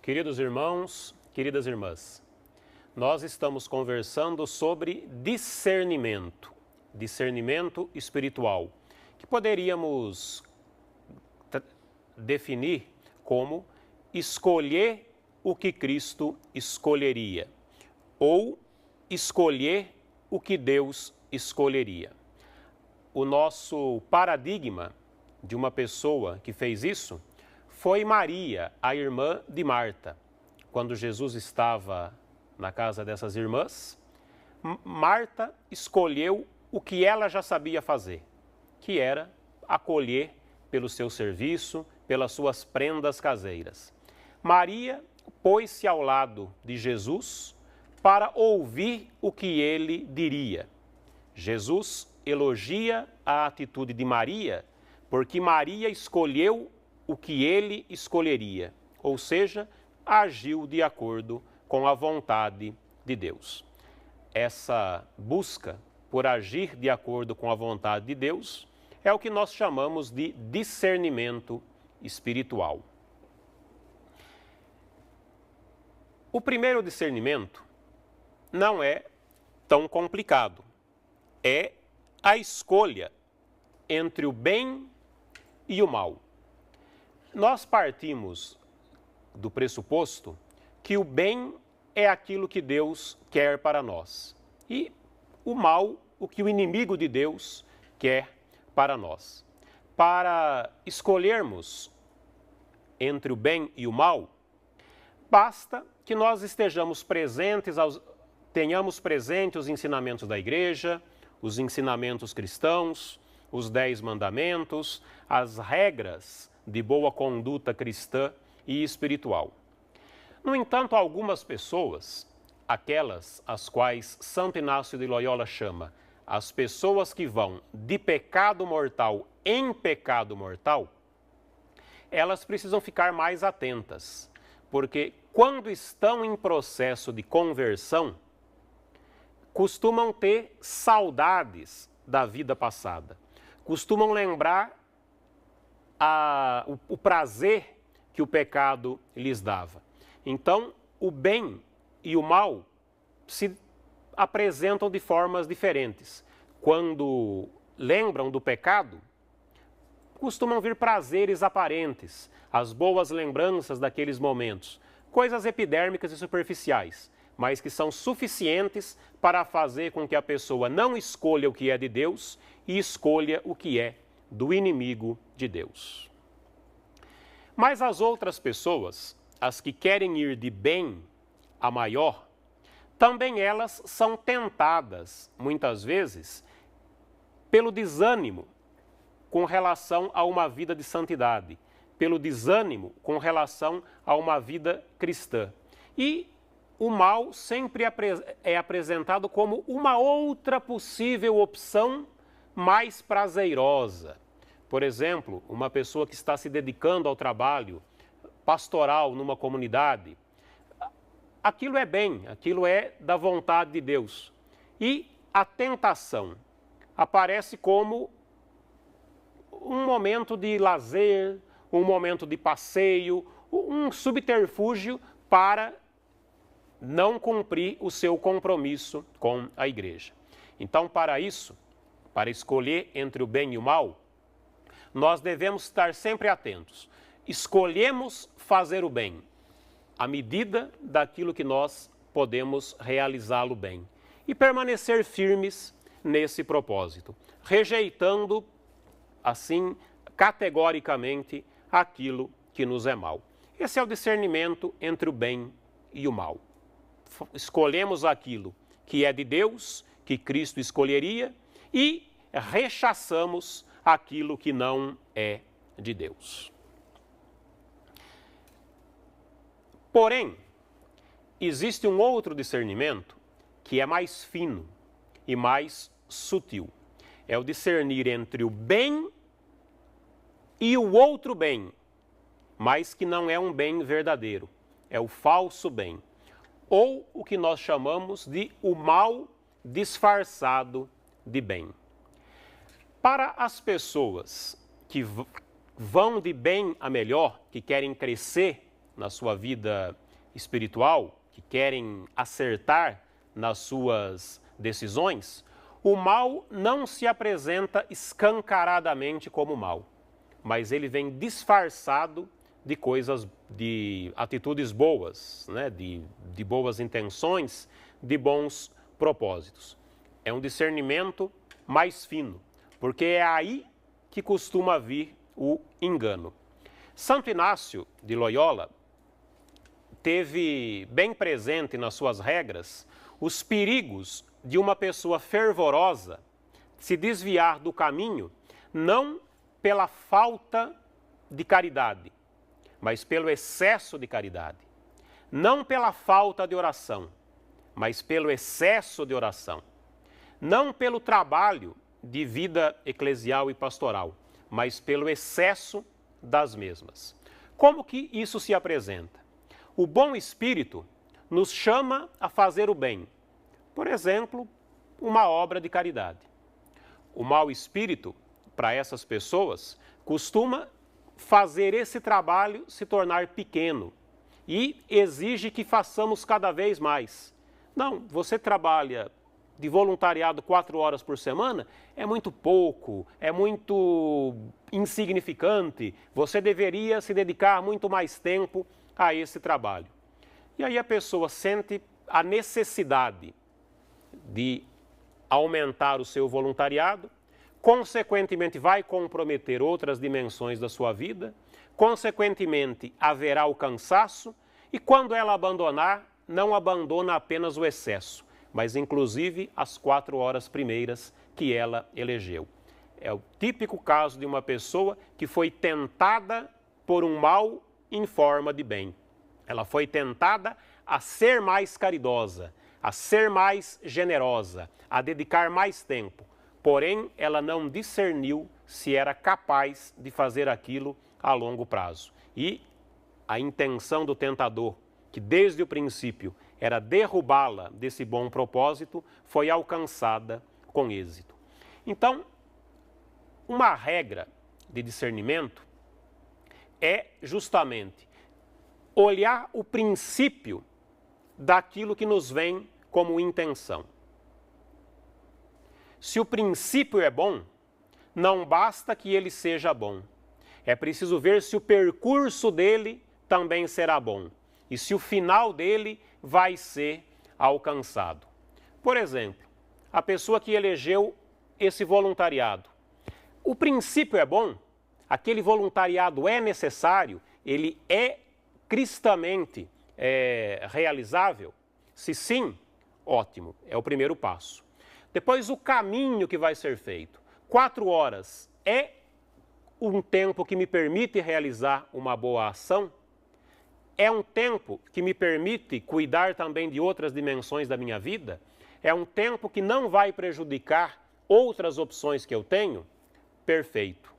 Queridos irmãos, queridas irmãs, nós estamos conversando sobre discernimento espiritual, que poderíamos definir como escolher o que Cristo escolheria ou escolher o que Deus escolheria. O nosso paradigma de uma pessoa que fez isso foi Maria, a irmã de Marta. Quando Jesus estava na casa dessas irmãs, Marta escolheu o que ela já sabia fazer, que era acolher pelo seu serviço, pelas suas prendas caseiras. Maria pôs-se ao lado de Jesus para ouvir o que ele diria. Jesus elogia a atitude de Maria, porque Maria escolheu o que ele escolheria, ou seja, agiu de acordo com a vontade de Deus. Essa busca por agir de acordo com a vontade de Deus é o que nós chamamos de discernimento espiritual. O primeiro discernimento não é tão complicado. É a escolha entre o bem e o mal. Nós partimos do pressuposto que o bem é aquilo que Deus quer para nós e o mal, o que o inimigo de Deus quer para nós. Para escolhermos entre o bem e o mal, basta que nós estejamos presentes, tenhamos presentes os ensinamentos da igreja, os ensinamentos cristãos, os 10 mandamentos, as regras de boa conduta cristã e espiritual. No entanto, algumas pessoas, aquelas as quais Santo Inácio de Loyola chama as pessoas que vão de pecado mortal em pecado mortal, elas precisam ficar mais atentas, porque quando estão em processo de conversão, costumam ter saudades da vida passada, costumam lembrar o prazer que o pecado lhes dava. Então, o bem e o mal se apresentam de formas diferentes. Quando lembram do pecado, costumam vir prazeres aparentes, as boas lembranças daqueles momentos, coisas epidérmicas e superficiais, mas que são suficientes para fazer com que a pessoa não escolha o que é de Deus e escolha o que é do inimigo de Deus. Mas as outras pessoas, as que querem ir de bem a maior, também elas são tentadas, muitas vezes, pelo desânimo com relação a uma vida de santidade, pelo desânimo com relação a uma vida cristã. E o mal sempre é apresentado como uma outra possível opção mais prazerosa. Por exemplo, uma pessoa que está se dedicando ao trabalho pastoral numa comunidade, aquilo é bem, aquilo é da vontade de Deus. E a tentação aparece como um momento de lazer, um momento de passeio, um subterfúgio para não cumprir o seu compromisso com a igreja. Então, para isso, para escolher entre o bem e o mal, nós devemos estar sempre atentos. Escolhemos fazer o bem, à medida daquilo que nós podemos realizá-lo bem, e permanecer firmes nesse propósito, rejeitando, assim, categoricamente, aquilo que nos é mal. Esse é o discernimento entre o bem e o mal. Escolhemos aquilo que é de Deus, que Cristo escolheria, e rechaçamos aquilo que não é de Deus. Porém, existe um outro discernimento que é mais fino e mais sutil. É o discernir entre o bem e o outro bem, mas que não é um bem verdadeiro, é o falso bem, ou o que nós chamamos de o mal disfarçado de bem. Para as pessoas que vão de bem a melhor, que querem crescer na sua vida espiritual, que querem acertar nas suas decisões, o mal não se apresenta escancaradamente como mal, mas ele vem disfarçado de atitudes boas, né? de boas intenções, de bons propósitos. É um discernimento mais fino, porque é aí que costuma vir o engano. Santo Inácio de Loyola teve bem presente nas suas regras os perigos de uma pessoa fervorosa se desviar do caminho, não pela falta de caridade, mas pelo excesso de caridade. Não pela falta de oração, mas pelo excesso de oração. Não pelo trabalho de vida eclesial e pastoral, mas pelo excesso das mesmas. Como que isso se apresenta? O bom espírito nos chama a fazer o bem. Por exemplo, uma obra de caridade. O mau espírito, para essas pessoas, costuma fazer esse trabalho se tornar pequeno e exige que façamos cada vez mais. Não, você trabalha de voluntariado 4 horas por semana, é muito pouco, é muito insignificante, você deveria se dedicar muito mais tempo a esse trabalho. E aí a pessoa sente a necessidade de aumentar o seu voluntariado, consequentemente vai comprometer outras dimensões da sua vida, consequentemente haverá o cansaço e quando ela abandonar, não abandona apenas o excesso, mas inclusive as 4 horas primeiras que ela elegeu. É o típico caso de uma pessoa que foi tentada por um mal em forma de bem. Ela foi tentada a ser mais caridosa, a ser mais generosa, a dedicar mais tempo. Porém, ela não discerniu se era capaz de fazer aquilo a longo prazo. E a intenção do tentador, que desde o princípio era derrubá-la desse bom propósito, foi alcançada com êxito. Então, uma regra de discernimento é justamente olhar o princípio daquilo que nos vem como intenção. Se o princípio é bom, não basta que ele seja bom. É preciso ver se o percurso dele também será bom e se o final dele vai ser alcançado. Por exemplo, a pessoa que elegeu esse voluntariado. O princípio é bom, aquele voluntariado é necessário, ele é cristamente realizável? Se sim, ótimo, é o primeiro passo. Depois o caminho que vai ser feito. 4 horas é um tempo que me permite realizar uma boa ação? É um tempo que me permite cuidar também de outras dimensões da minha vida? É um tempo que não vai prejudicar outras opções que eu tenho? Perfeito.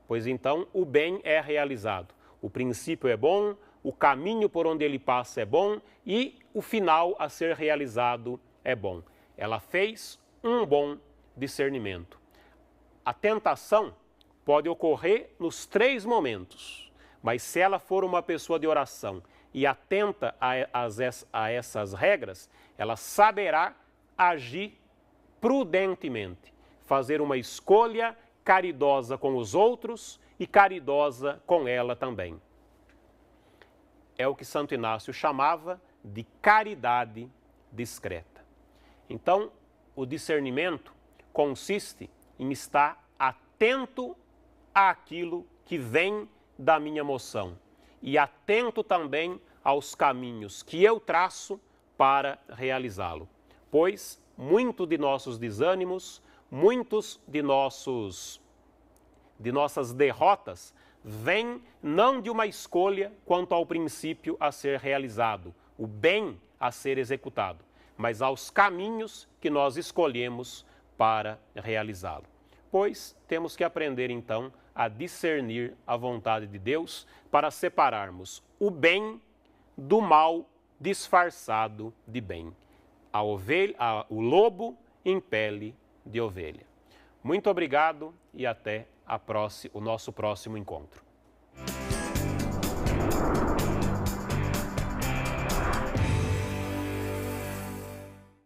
Pois então o bem é realizado. O princípio é bom, o caminho por onde ele passa é bom e o final a ser realizado é bom. Ela fez um bom discernimento. A tentação pode ocorrer nos 3 momentos, mas se ela for uma pessoa de oração e atenta a essas regras, ela saberá agir prudentemente, fazer uma escolha caridosa com os outros e caridosa com ela também. É o que Santo Inácio chamava de caridade discreta. Então, o discernimento consiste em estar atento àquilo que vem da minha moção e atento também aos caminhos que eu traço para realizá-lo. Pois muito de nossos desânimos, muitos de nossas derrotas vêm não de uma escolha quanto ao princípio a ser realizado, o bem a ser executado, mas aos caminhos que nós escolhemos para realizá-lo. Pois temos que aprender então a discernir a vontade de Deus para separarmos o bem do mal disfarçado de bem. O lobo em pele de ovelha. Muito obrigado e até o nosso próximo encontro.